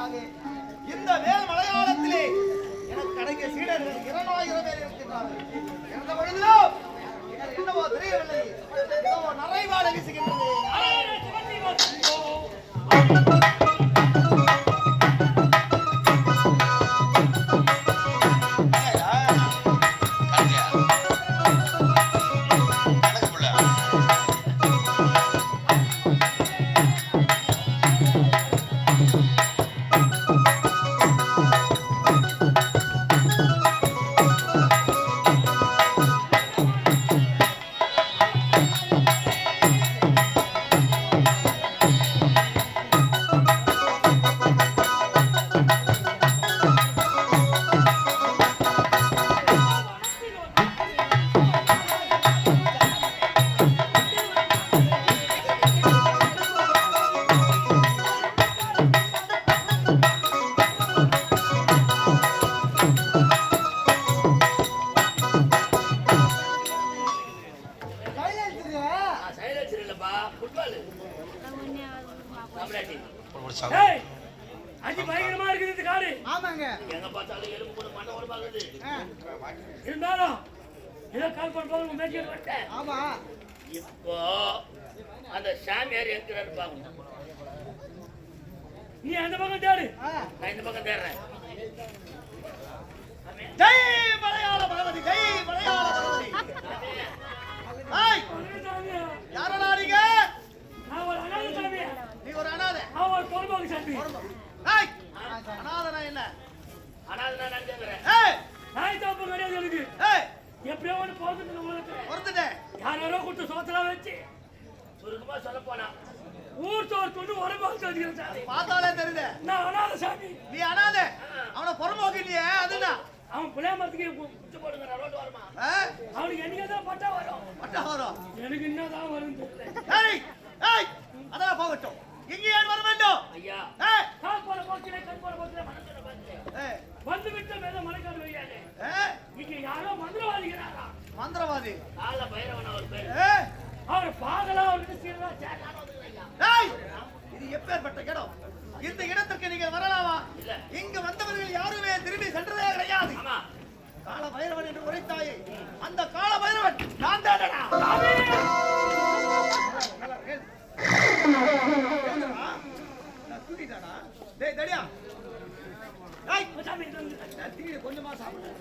அடுத்தபடியாக இந்த வேல் மலையாளத்திலே எனக்கு கிடைக்க சீடர்கள் 2000 பேர் இருக்கின்றார்கள். இருந்த பொழுதோ என்னவோ தெரியவில்லை, ஏதோ நரைவாட வீசுகின்றது. இப்போ அந்த சாமியார் இருக்கிறாரு, நீ அந்த பக்கம் தேடு, நான் இந்த பக்கம் தேடுறேன். ஜெய் மலையாள பகவதி, ஜெய் மலையாள பகவதி. யாரடா நீங்க? நான் ஒரு அனாதை சாமி. நீ ஒரு அனாதை? அவன் ஒரு பொறுப்பாக சாமி. அனாதனா என்ன? அனாதனா நான் கேட்கிறேன். நாய் தோப்பு கிடையாது எனக்கு. எப்படியோ ஒன்று பொறுத்துட்டேன். யாரோ கூட்டு சோத்தலாம் வச்சு சுருக்கமா சொல்ல போனா ஊர் சோறு கொண்டு உடம்பு பார்த்தாலே தெரியுது. நான் அனாதை சாமி. நீ அனாதை? அவனை பொறுப்பாக்கிட்டியே, அதுதான். அவன் பிள்ளைய மரத்துக்கு குச்சி போடுங்க, ரோடு வருமா? அவனுக்கு என்னைக்கு பட்டா வரும். எனக்கு என்னதான் வரும் அதெல்லாம் போகட்டும். இங்க ஏன் வர வேண்டும்? ஐயா, கால் போல போக்கிலே கண் போல போக்கிலே மனசுல வந்து விட்ட மேல மலைக்காடு வையாது. இங்க யாரோ மந்திரவாதிகிறாரா? மந்திரவாதி? கால பைரவன் அவர் பேர். அவர் பாதலா அவருக்கு சீரா சேட்டான இது எப்பேற்பட்ட இடம்? இந்த இடத்திற்கு நீங்கள் வரலாமா? இங்க வந்தவர்கள் யாருமே திரும்பி சென்றதே கிடையாது. கால பைரவன் என்று உரைத்தாயே, அந்த கால பைரவன் நான் தானடா. தூக்கிட்டானா? டேய் தடியா, கொஞ்சமா சாப்பிடு.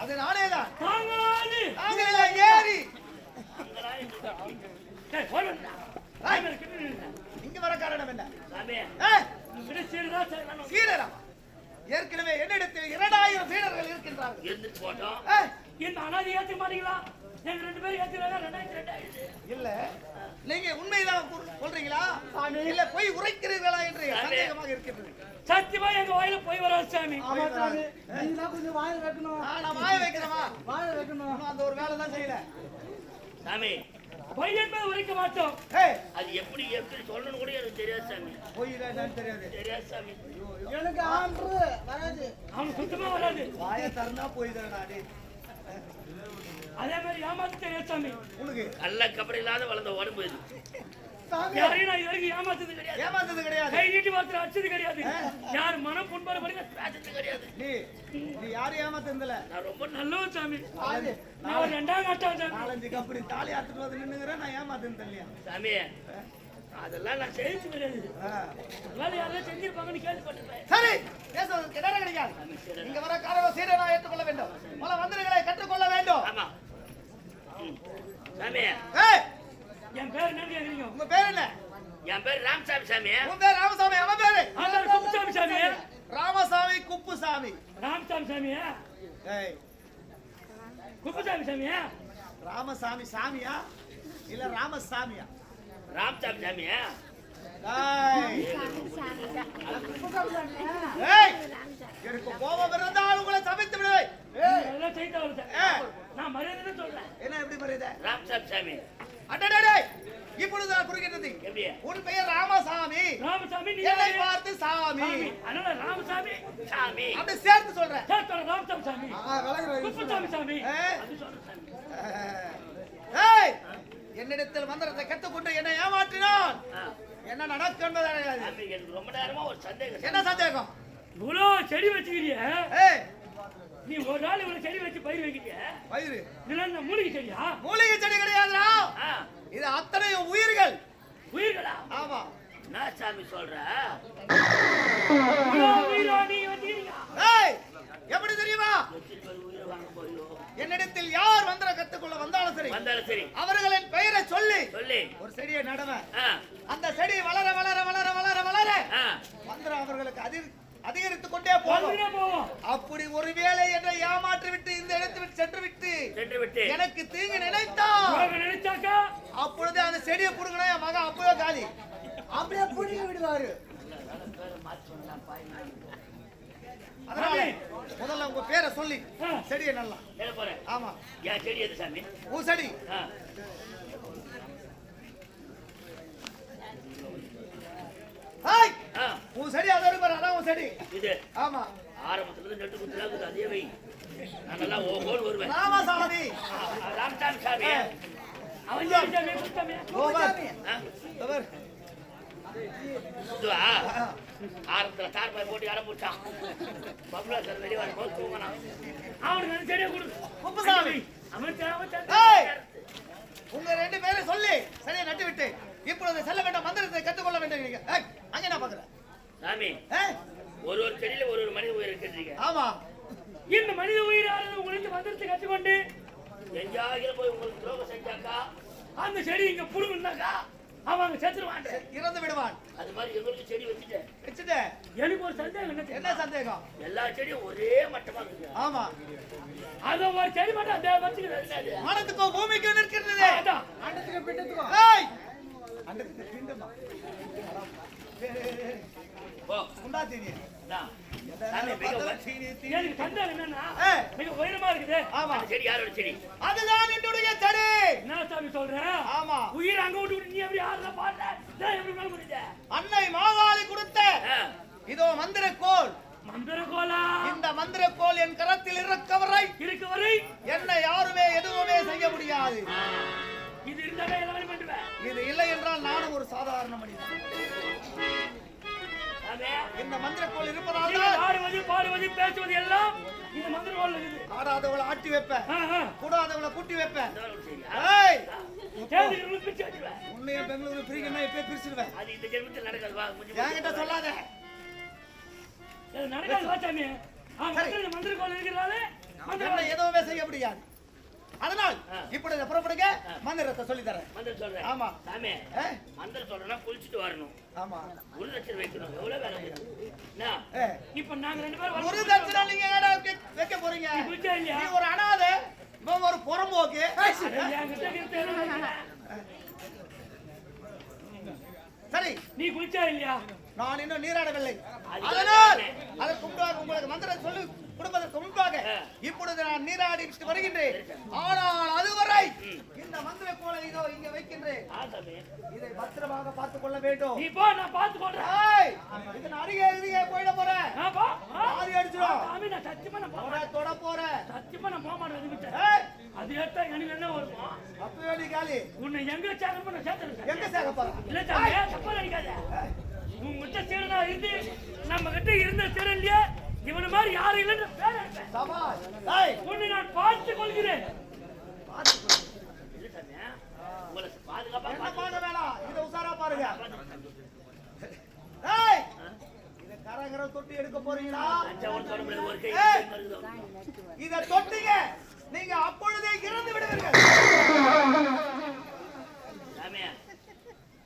அது நானேதான். ஏறி இங்க வர காரணம் என்ன? சீடரா? ஏற்கனவே என்னிடத்தில் 2000 சீடர்கள் இருக்கின்றார்கள். என்ன அனாதை ஏற்க மாட்டீங்களா? எங்க 2 பேரும் ஏத்துறாங்க. 2002 இல்ல, நீங்க உண்மைதான் சொல்றீங்களா இல்ல பொய் உரைக்கிறீர்களா என்று சந்தேகமாக இருக்கிறது. சத்தியமா எங்க வாயில போய் வராது சாமி. ஆமா சாமி, நீங்க தான் கொஞ்சம் வாயை வைக்கணும். நான் வாயை வைக்கணுமா? வாயை வைக்கணும். அந்த ஒரு வேலை தான் செய்யல சாமி. பொய் என்பது உரைக்க மாட்டோம். அது எப்படி சொல்லணும் கூட எனக்கு தெரியாது சாமி. பொய் என்னன்னு தெரியாது சாமி. எனக்கு ஆன்று வராது. அவனுக்கு சுத்தமா வராது. வாயை திறந்தா போய் தானே. அதே மாதிரி ஏமாத்து தெரியாது சாமி. உனக்கு கள்ள கபடி இல்லாத வளர்ந்த உடம்பு இது. யாரையும் நான் இது வரைக்கும் ஏமாத்தது கிடையாது. கை நீட்டி மாத்திரம் அடிச்சது கிடையாது. யார் மனம் புண்பட படி பேசது கிடையாது. நீ யாரையும் ஏமாத்ததில்ல. நான் ரொம்ப நல்லவன் சாமி. நான் ஒரு 2ஆம் கட்டம் சாமி. 4-5 கபடி தாலி ஆத்துட்டு வந்து நின்னுங்கற, நான் ஏமாத்தது இல்லையா சாமி? அதெல்லாம் நான் செய்து கிடையாது. அதெல்லாம் யாராவது செஞ்சிருப்பாங்கன்னு கேள்விப்பட்டிருப்பேன். சரி, பேசுறது கிடற கிடையாது. இங்க வர காரவ சீடை நான் ஏற்றுக்கொள்ள வேண்டும். பல மந்திரங்களை கற்றுக்கொள்ள வேண்டும். ஆமா சாமி. என் பேர் என்ன கேக்குறீங்க? உங்க பேர் என்ன? என் பேர் ராமசாமி சாமி. உன் பேர் ராமசாமி? அவன் பேரு குப்புசாமி சாமி. ராமசாமி குப்புசாமி. ராமசாமி சாமியா? குப்புசாமி சாமியா? ராமசாமி சாமியா இல்ல ராமசாமியா? ராமசாமி சாமியா? எனக்கு கோபம் இருந்தால் உங்களை சமைத்து விடுவேன். நான் மரியாதை சொல்றேன். என்ன எப்படி மரியாதை? ராமசாமி சாமி. அடடே, இப்பொழுது நான் புரிகிறது. உன் பெயர் ராமசாமி. ராமசாமி, நீ என்னை பார்த்து சாமி. அதனால ராமசாமி சாமி அப்படி சேர்த்து சொல்றேன். ராமசாமி சாமி, குப்புசாமி சாமி. என்னிடத்தில் மந்திரத்தை கற்றுக்கொண்டு என்னை ஏமாற்றினான். என்ன நடக்கும் என்பது அறியாது. சாமி, எனக்கு ரொம்ப நேரமா ஒரு சந்தேகம். என்ன சந்தேகம்? இவ்வளோ செடி வச்சுக்கிறிய, ஏய், நீ ஒரு நாள் இவ்வளவு செடி வச்சு பயிர் வைக்கிறிய, பயிறு இதெல்லாம் இந்த மூலிகை செடியா? மூலிகை செடி கிடையாதுடா. ஆ, இது அத்தனையும் உயிர்கள். உயிர்களா? ஆமா. நான் சாமி சொல்ற இவ்வளோ உயிரா நீ வச்சுக்கிறீங்க? ஏய், எப்படி தெரியுமா? எத்தனை பேர் உயிரை வாங்க போறியோ? என்னிடத்தில் யார் மந்திரம் கற்றுக்கொள்ள வந்தாலும் சரி, வந்தாலும் சரி, அவர்களின் பெயரை சொல்லி சொல்லி ஒரு செடியை நடுவேன். ஆ, அந்த செடி வளர வளர வளர வளர வளர ஆ, மந்திரம் அவர்களுக்கு அதிகரித்துக் கொண்டே போகும். வந்துட்டே போவோம். அப்படி ஒருவேளை என்னை ஏமாற்றி விட்டு இந்த இடத்தை விட்டு சென்று விட்டு எனக்கு தீங்கு நினைத்தான், உலக நினைச்சாக்கா அப்பொழுது அந்த செடியை புடுங்கினா என் மகன் அப்பவே காலி. அப்படியே புடிங்க விடுவாரு. அதனால முதல்ல உங்க பேரை சொல்லி ஆ. செடியை நல்லா. என்ன போறேன்? ஆமா, என் செடி எது சாமி? உன் செடி. ஆ, ஏய், ஆ, உன் செடி அது இருப்பாரு, அதான் உன் செடி. இது ஆமா, ஆரம்பத்துல இருந்து நெட்டு குத்துலாக்குது, அதே வை. நான் நல்லா ஓகோல் வருவேன். ராமசாமி. ராமசாமி சாமி, அவன் சாமி சாமி குத்தமே. சாமி. ஆ, அவர். இதுவா? ஆரம்பத்துல தார் பாய் போட்டு இடம் போட்டான். பப்ளா சார் வெளியே வரும்போது தூங்கினான். அவனுக்கு அந்த செடியை கொடு. குப்புசாமி. அவன் ஏய், உங்க ரெண்டு பேரும் சொல்லி சரியா நட்டு விட்டு இப்பொழுது செல்ல வேண்டாம், மந்திரத்தை கற்றுக்கொள்ள வேண்டும். நீங்க ஏய், அங்க என்ன பாக்குற? சாமி, ஏய், ஒரு ஒரு செடியில ஒரு ஒரு மனித உயிர் இருக்கிறீங்க. ஆமா, இந்த மனித உயிரானது உங்களுக்கு மந்திரத்தை கற்றுக்கொண்டு எங்கேயாவது போய் உங்களுக்கு துரோகம் செஞ்சாக்கா, அந்த செடி இங்க புடுங்குனாக்கா அவன் அங்க செத்துருவான், இறந்து விடுவான். அது மாதிரி எங்களுக்கு செடி வச்சுட்டேன். வச்சுட்டு எனக்கு ஒரு சந்தேகம் என்ன என்ன தெரியுமா? சந்தேகம்? எல்லா செடியும் ஒரே மட்டமா இருக்கு. ஆமா, அது ஒரு செடி மட்டும் அந்த வச்சுக்கிறது. வானத்துக்கும் பூமிக்கும் நிற்கிறது. அதான் அண்டத்துக்கு பிண்டத்துக்கும். ஏய், அண்டத்துக்கு பிண்டமா? போ. உண்டாத்தி நீ. இதான். சாமி, மிக எனக்கு சந்தேகம் என்னன்னா, ஏய். மிக உயரமா இருக்குது. ஆமா. அந்த செடி யாரோட செடி? அதுதான் என்னுடைய செடி. என்ன சாமி சொல்ற? ஆமா, உயிர் அங்க விட்டு நீ எப்படி யாரெல்லாம் பாடுற? நான் எப்படி மேல முடிஞ்ச? அன்னை மாகாளி கொடுத்த இதோ மந்திரக்கோள். மந்திரகோலா இந்த மந்திரக்கோள் என் கரத்தில் இருக்கவரை இருக்கு வரை என்னை யாருமே எதுவுமே செய்ய முடியாது. இது இருந்தாலே எல்லாமே பண்ணுவேன். இது இல்லை என்றால் நானும் ஒரு சாதாரண மனிதன். சாமி, இந்த மந்திரக்கோள் இருப்பதால் நீங்க தான் பாடுவது பேசுவது எல்லாம் இந்த மந்திரகோல் இருக்குது. ஆடாதவளை ஆட்டி வைப்பேன், கூடாதவளை கூட்டி வைப்பேன். இதோட செடி. ஏய், தேவதைகளுக்கு பிச்சை வச்சிருவேன். உன்னைய பெங்களூரு பிரிக்கணும், இப்ப பிரிச்சிருவேன். அது இந்த ஜென்மத்தில் நடக்காது. வா, முடிஞ்சு என்கிட்ட சொல்லாத. இது நடக்காது. வா சாமி. சரி. மந்திரகோல் இருக்கிறதால என்னை மந்திரகோல் எதுவுமே செய்ய முடியாது. அதனால் இப்பொழுது புறப்படுங்க, மந்திரத்தை சொல்லி தரேன். மந்திரம் சொல்றேன். ஆமா. சாமி, ஏ? மந்திரம் சொல்றேன்னா குளிச்சுட்டு வரணும். ஆமா, ஒரு லட்சம் வைக்கணும். எவ்வளவு வேலை இருக்குது? என்ன? ஏ, இப்ப நாங்க ரெண்டு பேரும் ஒரு தட்சணை நீங்க ஏடா வைக்க போறீங்க? நீ குளிச்சா இல்லையா? நீ ஒரு அனாதை, இவன் ஒரு புறம்போக்கு. அது என்கிட்ட இருக்கிறது எல்லாம் வைக்கிறேன். சரி, நீ குளிச்சா இல்லையா? நான் இன்னும் நீராடவில்லை. அது அதனால் தானே. அதற்கு முன்பாக உங்களுக்கு மந்திரம் சொல்லி கொடுப்பதற்கு முன்பாக இப்பொழுது நான் நீராடி விட்டு வருகின்றேன். ஆனால் அதுவரை இந்த மந்திர கோலை இதோ இங்க வைக்கின்றேன். ஆ சாமி. இதை பத்திரமாக பார்த்துக் கொள்ள வேண்டும். நீ போ, நான் பார்த்து கொள்றேன். ஏய், இதன் அருகே போயிட போறேன். நான் போ. ஆதி அடிச்சிடும். சாமி, நான் சத்தியமா நான் போக மாட்டேன். தொட போறேன். சத்தியமா நான் போக மாட்டேன். இதுகிட்ட. ஏய், அது ஏத்தா எனக்கு என்ன வருமா? அப்பவே நீ காலி. உன்னை எங்க சேர்க்கணும் நான் சேர்த்துறேன். எங்க சேர்க்க போற? இல்ல சாமி, தப்பா நினைக்காத. உங்ககிட்ட சீரனா இருந்து நம்ம கிட்ட இருந்த சீரன் இல்லையா, இவன மாதிரி யாரும் இல்லைன்னு பேர் எடுப்பேன். சபாஷ். ஏய், உன்னை நான் பார்த்துக் கொள்கிறேன். பார்த்துக் கொள். இல்ல சாமி, உங்களை பாதுகாப்பா என்ன பண்ண வேணாம், இதை உசாரா பாருங்க. ஏய், இதை கரகர தொட்டி எடுக்க போறீங்களா? தஞ்சாவூர் சொல்ல முடியாது, ஒரு கை ஏய். மருதம். இதை தொட்டீங்க, நீங்க அப்பொழுதே இறந்து விடுவீர்கள். சாமி,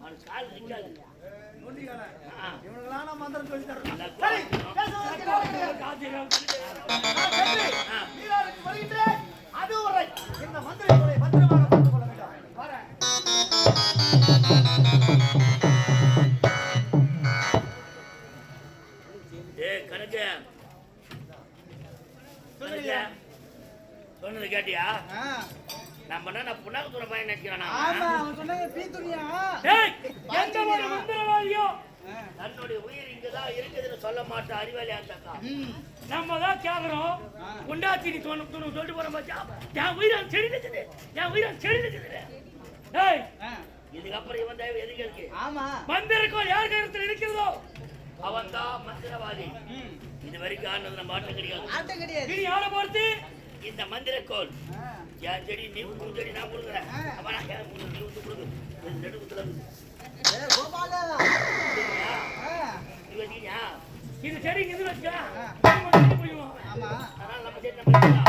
அவன் கால் நிக்காது. நொண்டிகளே, ஆ. இவனுக்கெல்லாம் நான் மந்திரம் சொல்லி தரேன். நல்லா சரி, போ. பேசுவதற்கு நேரமில்லை. காத்திரம். நான் சென்று நீராடிக்கு வருகின்றேன். அதுவரை இந்த மந்திரங்களை பத்திரமாக பார்த்துக் கொள்ள வேண்டும். வரேன். ஏய் கணக்கு, சொல்லுங்க. சொன்னது கேட்டியா? ஆ. நம்ம என்ன புண்ணாக்கு தூர பையன் நினைக்கிறானா? ஆமா, அவன் சொன்னாங்க பீ துணியா? ஏய், எந்த ஒரு மந்திரவாதியோ ஆ. தன்னுடைய உயிர் இங்கதான் இருக்குதுன்னு சொல்ல மாட்டேன். அறிவாளியா இருந்தாக்கா ம். நம்ம தான் கேக்குறோம். உண்டாச்சி நீ சொல்லிட்டு போற பாச்சா, என் உயிரை செடி இருக்குது, என் உயிரை செடி இருக்குது. ஏய் ஆ, இதுக்கப்புறம் இவன் தேவை எதுக்கு இருக்கு ஆமா மந்திரக்கோள் யார் கருத்தில் இருக்கிறதோ அவன் தான் மந்திரவாதி ம், இது வரைக்கும் ஆனது நம்ம ஆட்டம் கிடையாது ஆட்டம் கிடையாது இனி யாரை பொறுத்து இந்த மந்திரக்கோள் ஆ, என் செடி நீ உன் செடி நான் கொடுக்குறேன் ஆ. அப்ப நான் ஏன் கொடுக்குறேன் நீ வந்து கொடுக்கு நெடுக்குத்துல ஏய், கோபாலா. ஆ, இது வச்சுக்கியா இது செடி இது வச்சுக்கா ஆ. போயிடுவோம் ஆமா அதனால நம்ம செடி நம்ம